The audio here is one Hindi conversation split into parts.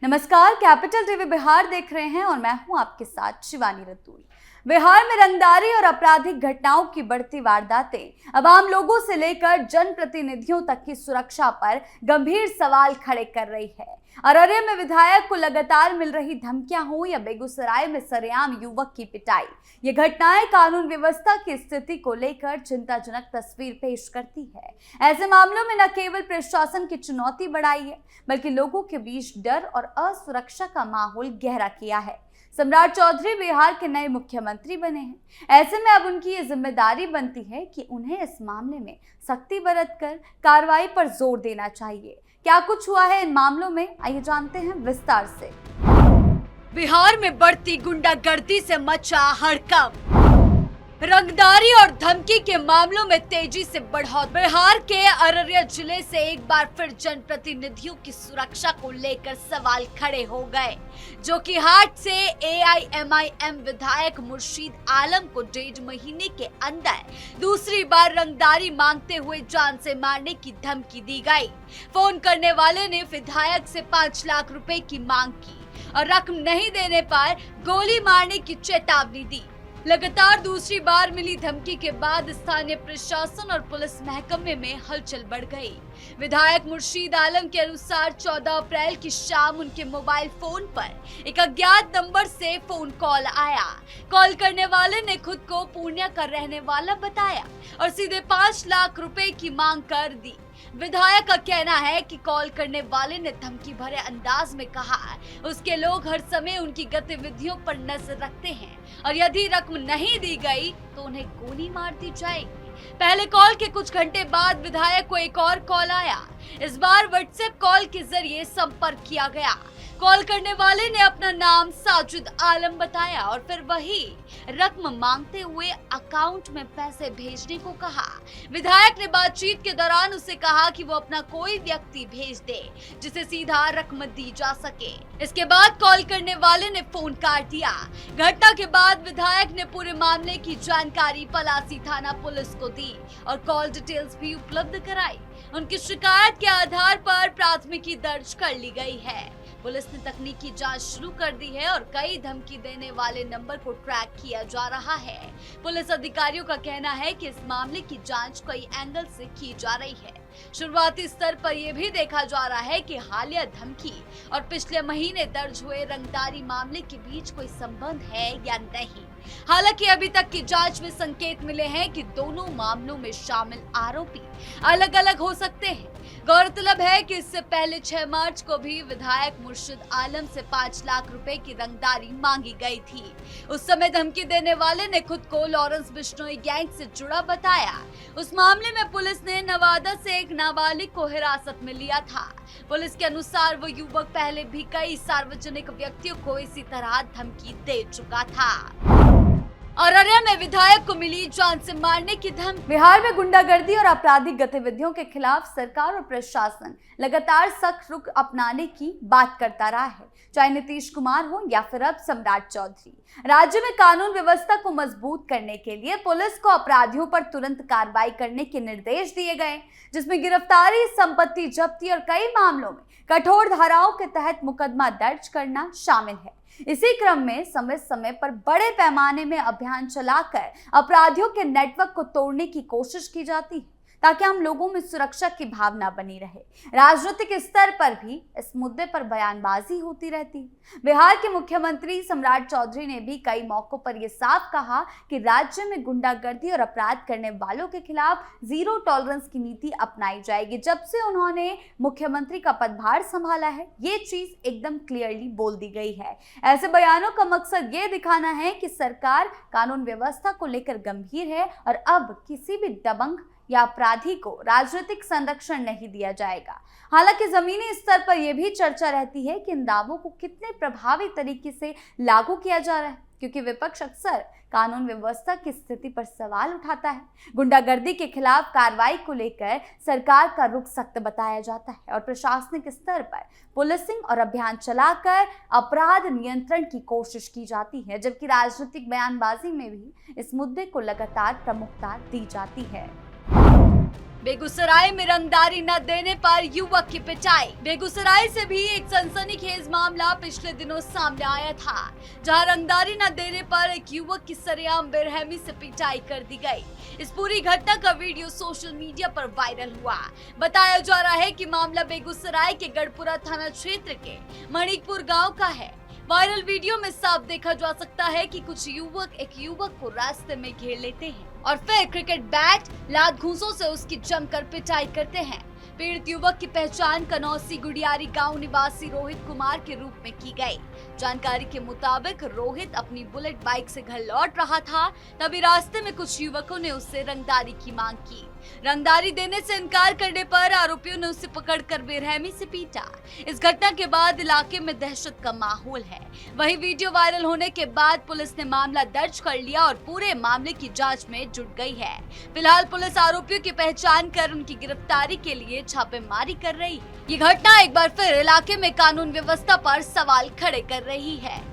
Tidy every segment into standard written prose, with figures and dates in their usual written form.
नमस्कार, कैपिटल टीवी बिहार देख रहे हैं और मैं हूं आपके साथ शिवानी रतूरी। बिहार में रंगदारी और आपराधिक घटनाओं की बढ़ती वारदातें अब आम लोगों से लेकर जनप्रतिनिधियों तक की सुरक्षा पर गंभीर सवाल खड़े कर रही है। अररिया में विधायक को लगातार मिल रही धमकियां हो या बेगूसराय में सरेआम युवक की पिटाई, ये घटनाएं कानून व्यवस्था की स्थिति को लेकर चिंताजनक तस्वीर पेश करती है। ऐसे मामलों में न केवल प्रशासन की चुनौती बढ़ाई है, बल्कि लोगों के बीच डर और असुरक्षा का माहौल गहरा किया है। सम्राट चौधरी बिहार के नए मुख्यमंत्री बने हैं। ऐसे में अब उनकी ये जिम्मेदारी बनती है कि उन्हें इस मामले में सख्ती बरतकर कार्रवाई पर जोर देना चाहिए। क्या कुछ हुआ है इन मामलों में, आइए जानते हैं विस्तार से। बिहार में बढ़ती गुंडागर्दी से मचा हड़कंप, रंगदारी और धमकी के मामलों में तेजी से बढ़ोतरी। बिहार के अररिया जिले से एक बार फिर जनप्रतिनिधियों की सुरक्षा को लेकर सवाल खड़े हो गए, जो कि हाट से AIMIM विधायक मुर्शीद आलम को 1.5 महीने के अंदर दूसरी बार रंगदारी मांगते हुए जान से मारने की धमकी दी गई। फोन करने वाले ने विधायक से 5 लाख रुपए की मांग की और रकम नहीं देने पर गोली मारने की चेतावनी दी। लगातार दूसरी बार मिली धमकी के बाद स्थानीय प्रशासन और पुलिस महकमे में हलचल बढ़ गई। विधायक मुर्शीद आलम के अनुसार 14 अप्रैल की शाम उनके मोबाइल फोन पर एक अज्ञात नंबर से फोन कॉल आया। कॉल करने वाले ने खुद को पूर्णिया का रहने वाला बताया और सीधे 5 लाख रुपए की मांग कर दी। विधायक का कहना है कि कॉल करने वाले ने धमकी भरे अंदाज में कहा उसके लोग हर समय उनकी गतिविधियों पर नजर रखते हैं और यदि रकम नहीं दी गई तो उन्हें गोली मार दी जाएगी। पहले कॉल के कुछ घंटे बाद विधायक को एक और कॉल आया। इस बार व्हाट्सएप कॉल के जरिए संपर्क किया गया। कॉल करने वाले ने अपना नाम साजिद आलम बताया और फिर वही रकम मांगते हुए अकाउंट में पैसे भेजने को कहा। विधायक ने बातचीत के दौरान उसे कहा कि वो अपना कोई व्यक्ति भेज दे जिसे सीधा रकम दी जा सके। इसके बाद कॉल करने वाले ने फोन काट दिया। घटना के बाद विधायक ने पूरे मामले की जानकारी पलासी थाना पुलिस को दी और कॉल डिटेल्स भी उपलब्ध कराई। उनकी शिकायत के आधार पर प्राथमिकी दर्ज कर ली गई है। पुलिस ने तकनीकी जांच शुरू कर दी है और कई धमकी देने वाले नंबर को ट्रैक किया जा रहा है। पुलिस अधिकारियों का कहना है कि इस मामले की जांच कई एंगल से की जा रही है। शुरुआती स्तर पर यह भी देखा जा रहा है कि हालिया धमकी और पिछले महीने दर्ज हुए रंगदारी मामले के बीच कोई संबंध है या नहीं। हालांकि अभी तक की जांच में संकेत मिले हैं कि दोनों मामलों में शामिल आरोपी अलग अलग हो सकते हैं। गौरतलब है कि इससे पहले 6 मार्च को भी विधायक मुर्शीद आलम से 5 लाख रुपए की रंगदारी मांगी गई थी। उस समय धमकी देने वाले ने खुद को लॉरेंस बिश्नोई गैंग से जुड़ा बताया। उस मामले में पुलिस ने नवादा से एक नाबालिग को हिरासत में लिया था। पुलिस के अनुसार वो युवक पहले भी कई सार्वजनिक व्यक्तियों को इसी तरह धमकी दे चुका था। अररिया में विधायक को मिली जान से मारने की धमकी। बिहार में गुंडागर्दी और आपराधिक गतिविधियों के खिलाफ सरकार और प्रशासन लगातार सख्त रुख अपनाने की बात करता रहा है, चाहे नीतीश कुमार हो या फिर अब सम्राट चौधरी। राज्य में कानून व्यवस्था को मजबूत करने के लिए पुलिस को अपराधियों पर तुरंत कार्रवाई करने के निर्देश दिए गए, जिसमें गिरफ्तारी, संपत्ति जब्ती और कई मामलों में कठोर धाराओं के तहत मुकदमा दर्ज करना शामिल है। इसी क्रम में समय समय पर बड़े पैमाने में अभियान चलाकर अपराधियों के नेटवर्क को तोड़ने की कोशिश की जाती है, ताकि हम लोगों में सुरक्षा की भावना बनी रहे। राजनीतिक स्तर पर भी इस मुद्दे पर बयानबाजी होती रहती है। बिहार के मुख्यमंत्री सम्राट चौधरी ने भी कई मौकों पर यह साफ कहा कि राज्य में गुंडागर्दी और अपराध करने वालों के खिलाफ जीरो टॉलरेंस की नीति अपनाई जाएगी। जब से उन्होंने मुख्यमंत्री का पदभार संभाला है, ये चीज एकदम क्लियरली बोल दी गई है। ऐसे बयानों का मकसद ये दिखाना है कि सरकार कानून व्यवस्था को लेकर गंभीर है और अब किसी भी दबंग या अपराधी को राजनीतिक संरक्षण नहीं दिया जाएगा। हालांकि जमीनी स्तर पर यह भी चर्चा रहती है कि इन दावों को कितने प्रभावी तरीके से लागू किया जा रहा है, क्योंकि विपक्ष अक्सर कानून व्यवस्था की स्थिति पर सवाल उठाता है। गुंडागर्दी के खिलाफ कार्रवाई को लेकर सरकार का रुख सख्त बताया जाता है और प्रशासनिक स्तर पर पुलिसिंग और अभियान चलाकर अपराध नियंत्रण की कोशिश की जाती है, जबकि राजनीतिक बयानबाजी में भी इस मुद्दे को लगातार प्रमुखता दी जाती है। बेगूसराय में रंगदारी न देने पर युवक की पिटाई। बेगूसराय से भी एक सनसनीखेज मामला पिछले दिनों सामने आया था, जहां रंगदारी न देने पर एक युवक की सरेआम बेरहमी से पिटाई कर दी गई। इस पूरी घटना का वीडियो सोशल मीडिया पर वायरल हुआ। बताया जा रहा है कि मामला बेगूसराय के गढ़पुरा थाना क्षेत्र के मणिकपुर गाँव का है। वायरल वीडियो में साफ देखा जा सकता है कि कुछ युवक एक युवक को रास्ते में घेर लेते हैं और फिर क्रिकेट बैट, लात घूंसों से उसकी जमकर पिटाई करते हैं। पीड़ित युवक की पहचान कनौसी गुडियारी गांव निवासी रोहित कुमार के रूप में की गई। जानकारी के मुताबिक रोहित अपनी बुलेट बाइक से घर लौट रहा था, तभी रास्ते में कुछ युवकों ने उससे रंगदारी की मांग की। रंगदारी देने से इनकार करने पर आरोपियों ने उसे पकड़कर बेरहमी से पीटा। इस घटना के बाद इलाके में दहशत का माहौल है। वहीं वीडियो वायरल होने के बाद पुलिस ने मामला दर्ज कर लिया और पूरे मामले की जांच में जुट गई है। फिलहाल पुलिस आरोपियों की पहचान कर उनकी गिरफ्तारी के लिए छापेमारी कर रही है। ये घटना एक बार फिर इलाके में कानून व्यवस्था पर सवाल खड़े कर रही है।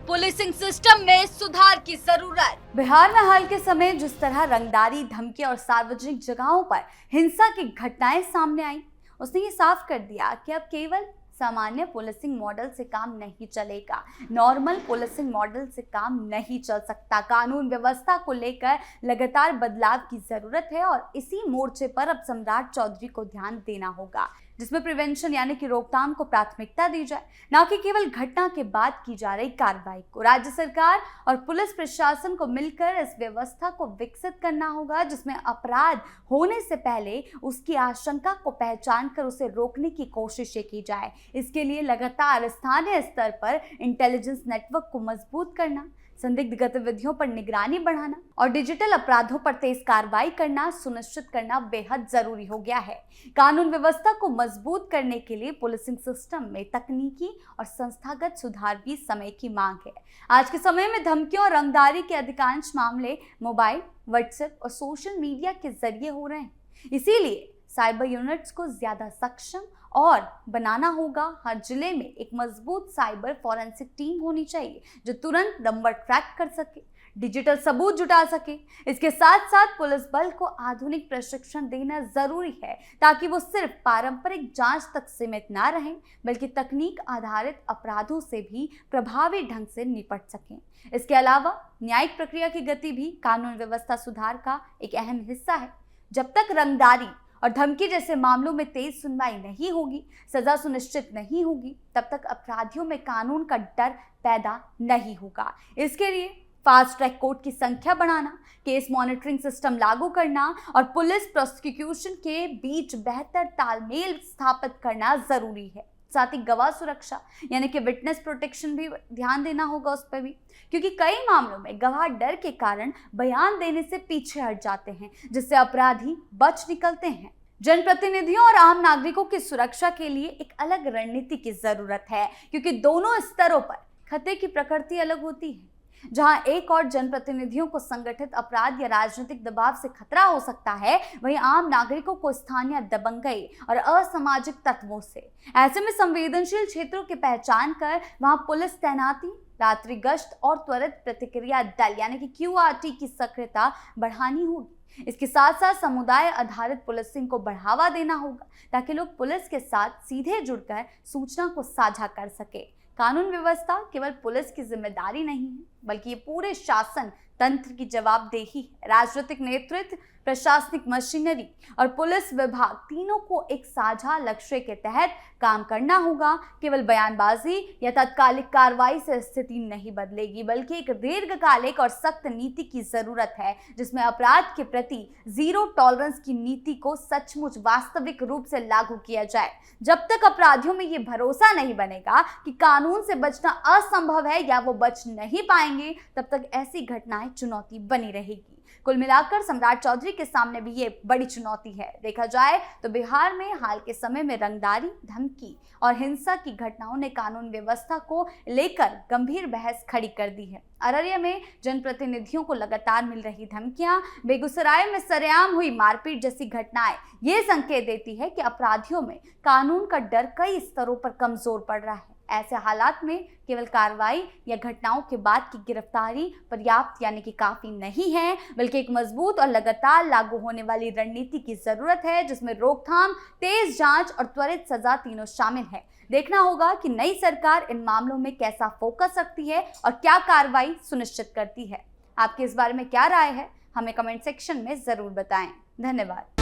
पुलिसिंग सिस्टम में सुधार की जरूरत। बिहार में हाल के समय जिस तरह रंगदारी, धमकी और सार्वजनिक जगहों पर हिंसा की घटनाएं सामने आई, उसने ये साफ कर दिया कि अब केवल सामान्य पुलिसिंग मॉडल से काम नहीं चलेगा, नॉर्मल पुलिसिंग मॉडल से काम नहीं चल सकता। कानून व्यवस्था को लेकर लगातार बदलाव की जरूरत है और इसी मोर्चे पर अब सम्राट चौधरी को ध्यान देना होगा, जिसमें प्रिवेंशन यानी कि रोकथाम को प्राथमिकता दी जाए, न कि केवल घटना के बाद की जा रही कार्रवाई को। राज्य सरकार और पुलिस प्रशासन को मिलकर इस व्यवस्था को विकसित करना होगा, जिसमें अपराध होने से पहले उसकी आशंका को पहचान कर उसे रोकने की कोशिशें की जाए। इसके लिए लगातार स्थानीय स्तर पर इंटेलिजेंस नेटवर्क को मजबूत करना, संदिग्ध गतिविधियों पर निगरानी बढ़ाना और डिजिटल अपराधों पर तेज कार्रवाई करना सुनिश्चित करना बेहद जरूरी हो गया है। कानून व्यवस्था को मजबूत करने के लिए पुलिसिंग सिस्टम में तकनीकी और संस्थागत सुधार भी समय की मांग है। आज के समय में धमकियों और रंगदारी के अधिकांश मामले मोबाइल, व्हाट्सएप और सोशल मीडिया के जरिए हो रहे हैं। इसीलिए साइबर यूनिट्स को ज्यादा सक्षम और बनाना होगा। हर जिले में एक मजबूत साइबर फॉरेंसिक टीम होनी चाहिए जो तुरंत नंबर ट्रैक कर सके, डिजिटल सबूत जुटा सके। इसके साथ साथ पुलिस बल को आधुनिक प्रशिक्षण देना जरूरी है, ताकि वो सिर्फ पारंपरिक जांच तक सीमित ना रहें, बल्कि तकनीक आधारित अपराधों से भी प्रभावी ढंग से निपट सकें। इसके अलावा न्यायिक प्रक्रिया की गति भी कानून व्यवस्था सुधार का एक अहम हिस्सा है। जब तक रंगदारी और धमकी जैसे मामलों में तेज सुनवाई नहीं होगी, सजा सुनिश्चित नहीं होगी, तब तक अपराधियों में कानून का डर पैदा नहीं होगा। इसके लिए फास्ट ट्रैक कोर्ट की संख्या बढ़ाना, केस मॉनिटरिंग सिस्टम लागू करना और पुलिस प्रोसिक्यूशन के बीच बेहतर तालमेल स्थापित करना जरूरी है। साथ ही गवाह सुरक्षा यानी कि विटनेस प्रोटेक्शन भी ध्यान देना होगा उस पर भी, क्योंकि कई मामलों में गवाह डर के कारण बयान देने से पीछे हट जाते हैं, जिससे अपराधी बच निकलते हैं। जनप्रतिनिधियों और आम नागरिकों की सुरक्षा के लिए एक अलग रणनीति की जरूरत है, क्योंकि दोनों स्तरों पर खतरे की प्रकृति अलग होती है। जहां एक और जनप्रतिनिधियों को संगठित अपराध या राजनीतिक दबाव से खतरा हो सकता है, वहीं आम नागरिकों को स्थानीय दबंगई और असामाजिक तत्वों से। ऐसे में संवेदनशील क्षेत्रों की पहचान कर वहां पुलिस तैनाती, रात्रि गश्त और त्वरित प्रतिक्रिया दल यानी कि QRT की सक्रियता बढ़ानी होगी। इसके साथ साथ समुदाय आधारित पुलिसिंग को बढ़ावा देना होगा, ताकि लोग पुलिस के साथ सीधे जुड़कर सूचना को साझा कर सके। कानून व्यवस्था केवल पुलिस की जिम्मेदारी नहीं है, बल्कि ये पूरे शासन तंत्र की जवाबदेही है। राजनीतिक नेतृत्व, प्रशासनिक मशीनरी और पुलिस विभाग तीनों को एक साझा लक्ष्य के तहत काम करना होगा। केवल बयानबाजी या तात्कालिक कार्रवाई से स्थिति नहीं बदलेगी, बल्कि एक दीर्घकालिक और सख्त नीति की जरूरत है, जिसमें अपराध के प्रति जीरो टॉलरेंस की नीति को सचमुच वास्तविक रूप से लागू किया जाए। जब तक अपराधियों में ये भरोसा नहीं बनेगा कि कानून से बचना असंभव है या वो बच नहीं पाएंगे, तब तक ऐसी घटनाएं चुनौती बनी रहेगी। कुल मिलाकर सम्राट चौधरी के सामने भी ये बड़ी चुनौती है। देखा जाए तो बिहार में हाल के समय में रंगदारी, धमकी और हिंसा की घटनाओं ने कानून व्यवस्था को लेकर गंभीर बहस खड़ी कर दी है। अररिया में जनप्रतिनिधियों को लगातार मिल रही धमकियां, बेगूसराय में सरेआम हुई मारपीट जैसी घटनाएं ये संकेत देती है कि अपराधियों में कानून का डर कई स्तरों पर कमजोर पड़ रहा है। ऐसे हालात में केवल कार्रवाई या घटनाओं के बाद की गिरफ्तारी पर्याप्त यानी कि काफी नहीं है, बल्कि एक मजबूत और लगातार लागू होने वाली रणनीति की जरूरत है, जिसमें रोकथाम, तेज जांच और त्वरित सजा तीनों शामिल है। देखना होगा कि नई सरकार इन मामलों में कैसा फोकस रखती है और क्या कार्रवाई सुनिश्चित करती है। आपकी इस बारे में क्या राय है, हमें कमेंट सेक्शन में जरूर बताएं। धन्यवाद।